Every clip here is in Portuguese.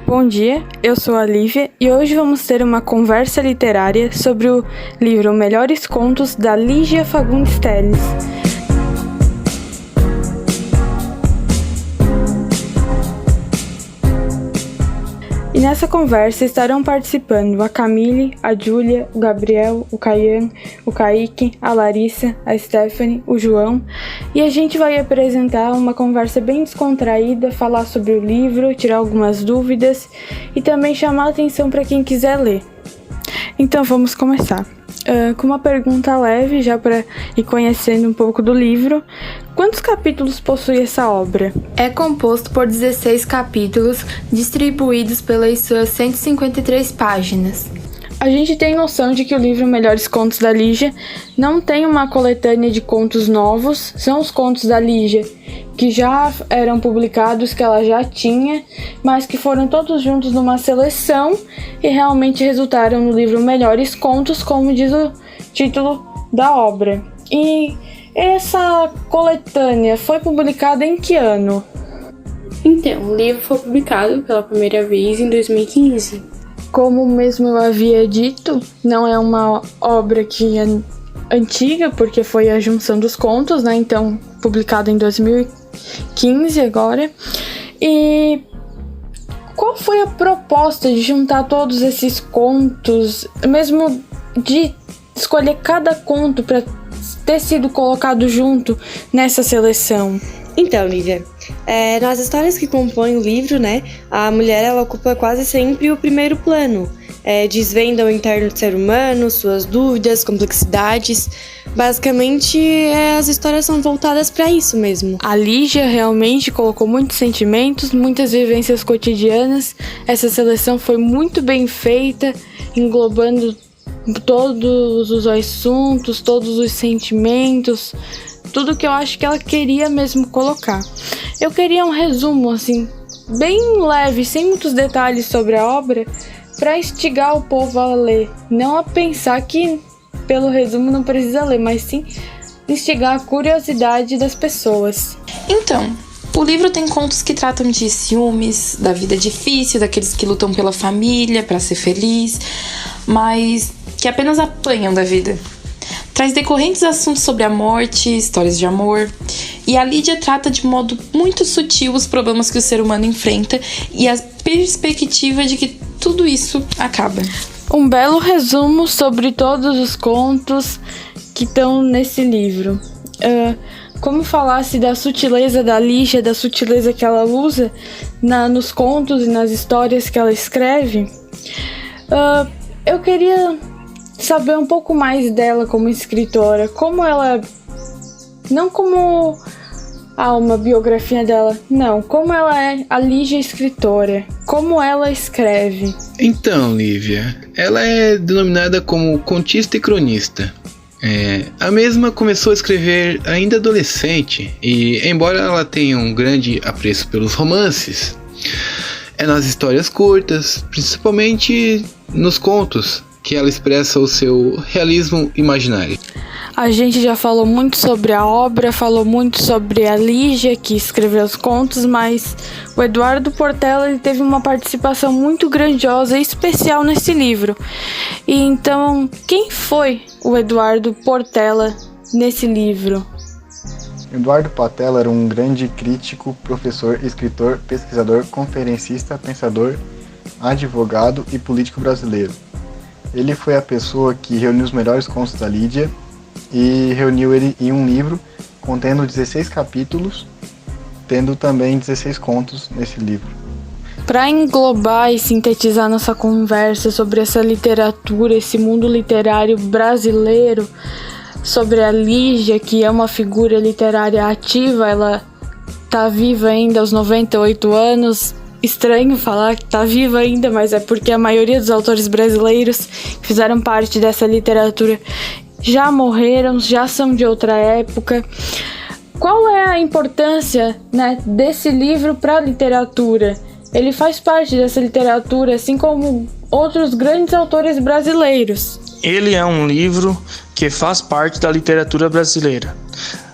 Bom dia, eu sou a Lívia e hoje vamos ter uma conversa literária sobre o livro Melhores Contos da Lígia Fagundes Telles. E nessa conversa estarão participando a Camille, a Júlia, o Gabriel, o Caian, o Kaique, a Larissa, a Stephanie, o João, e a gente vai apresentar uma conversa bem descontraída, falar sobre o livro, tirar algumas dúvidas e também chamar a atenção para quem quiser ler. Então vamos começar. Com uma pergunta leve, já para ir conhecendo um pouco do livro. Quantos capítulos possui essa obra? É composto por 16 capítulos, distribuídos pelas suas 153 páginas. A gente tem noção de que o livro Melhores Contos da Lígia não tem uma coletânea de contos novos, são os contos da Lígia que já eram publicados, que ela já tinha, mas que foram todos juntos numa seleção e realmente resultaram no livro Melhores Contos, como diz o título da obra. E essa coletânea foi publicada em que ano? Então, o livro foi publicado pela primeira vez em 2015. Como mesmo eu havia dito, não é uma obra que é antiga, porque foi a junção dos contos, né? Então, publicado em 2015 agora. E qual foi a proposta de juntar todos esses contos, mesmo de escolher cada conto para ter sido colocado junto nessa seleção? Então, Lívia, nas histórias que compõem o livro, né, a mulher ela ocupa quase sempre o primeiro plano. Desvenda o interno do ser humano, suas dúvidas, complexidades. Basicamente, as histórias são voltadas para isso mesmo. A Lígia realmente colocou muitos sentimentos, muitas vivências cotidianas. Essa seleção foi muito bem feita, englobando todos os assuntos, todos os sentimentos, tudo que eu acho que ela queria mesmo colocar. Eu queria um resumo, assim, bem leve, sem muitos detalhes sobre a obra, para instigar o povo a ler. Não a pensar que pelo resumo não precisa ler, mas sim instigar a curiosidade das pessoas. Então, o livro tem contos que tratam de ciúmes, da vida difícil, daqueles que lutam pela família, para ser feliz, mas que apenas apanham da vida. Traz decorrentes assuntos sobre a morte, histórias de amor. E a Lídia trata de modo muito sutil os problemas que o ser humano enfrenta e a perspectiva de que tudo isso acaba. Um belo resumo sobre todos os contos que estão nesse livro. Como falasse da sutileza da Lígia, da sutileza que ela usa nos contos e nas histórias que ela escreve, eu queria saber um pouco mais dela como escritora, como ela, não como uma biografia dela, não, como ela é a Lígia escritora, como ela escreve. Então, Lívia, ela é denominada como contista e cronista. A mesma começou a escrever ainda adolescente e, embora ela tenha um grande apreço pelos romances, é nas histórias curtas, principalmente nos contos, que ela expressa o seu realismo imaginário. A gente já falou muito sobre a obra, falou muito sobre a Lígia, que escreveu os contos, mas o Eduardo Portela ele teve uma participação muito grandiosa e especial nesse livro. E então, quem foi o Eduardo Portela nesse livro? Eduardo Portela era um grande crítico, professor, escritor, pesquisador, conferencista, pensador, advogado e político brasileiro. Ele foi a pessoa que reuniu os melhores contos da Lígia e reuniu ele em um livro contendo 16 capítulos, tendo também 16 contos nesse livro. Para englobar e sintetizar nossa conversa sobre essa literatura, esse mundo literário brasileiro, sobre a Lígia, que é uma figura literária ativa, ela está viva ainda aos 98 anos, estranho falar que tá viva ainda, mas é porque a maioria dos autores brasileiros que fizeram parte dessa literatura já morreram, já são de outra época. Qual é a importância, né, desse livro para a literatura? Ele faz parte dessa literatura, assim como outros grandes autores brasileiros. Ele é um livro que faz parte da literatura brasileira.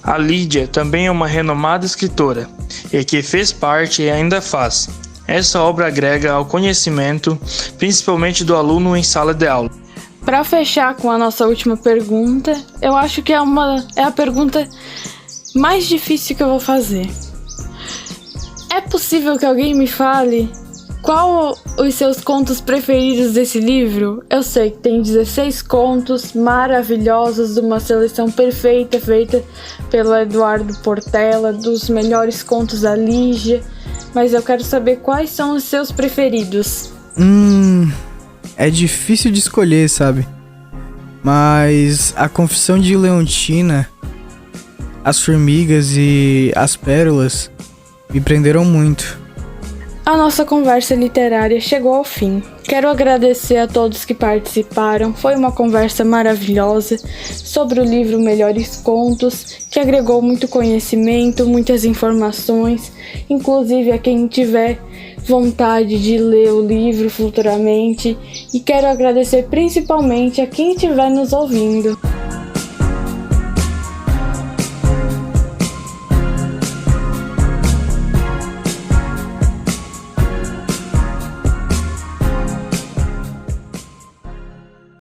A Lídia também é uma renomada escritora e que fez parte e ainda faz. Essa obra agrega ao conhecimento, principalmente do aluno em sala de aula. Para fechar com a nossa última pergunta, eu acho que é a pergunta mais difícil que eu vou fazer. É possível que alguém me fale qual os seus contos preferidos desse livro? Eu sei que tem 16 contos maravilhosos, de uma seleção perfeita feita pelo Eduardo Portela, dos melhores contos da Lígia, mas eu quero saber quais são os seus preferidos. É difícil de escolher, sabe? Mas A Confissão de Leontina, As Formigas e As Pérolas me prenderam muito. A nossa conversa literária chegou ao fim. Quero agradecer a todos que participaram. Foi uma conversa maravilhosa sobre o livro Melhores Contos, que agregou muito conhecimento, muitas informações, inclusive a quem tiver vontade de ler o livro futuramente. E quero agradecer principalmente a quem estiver nos ouvindo.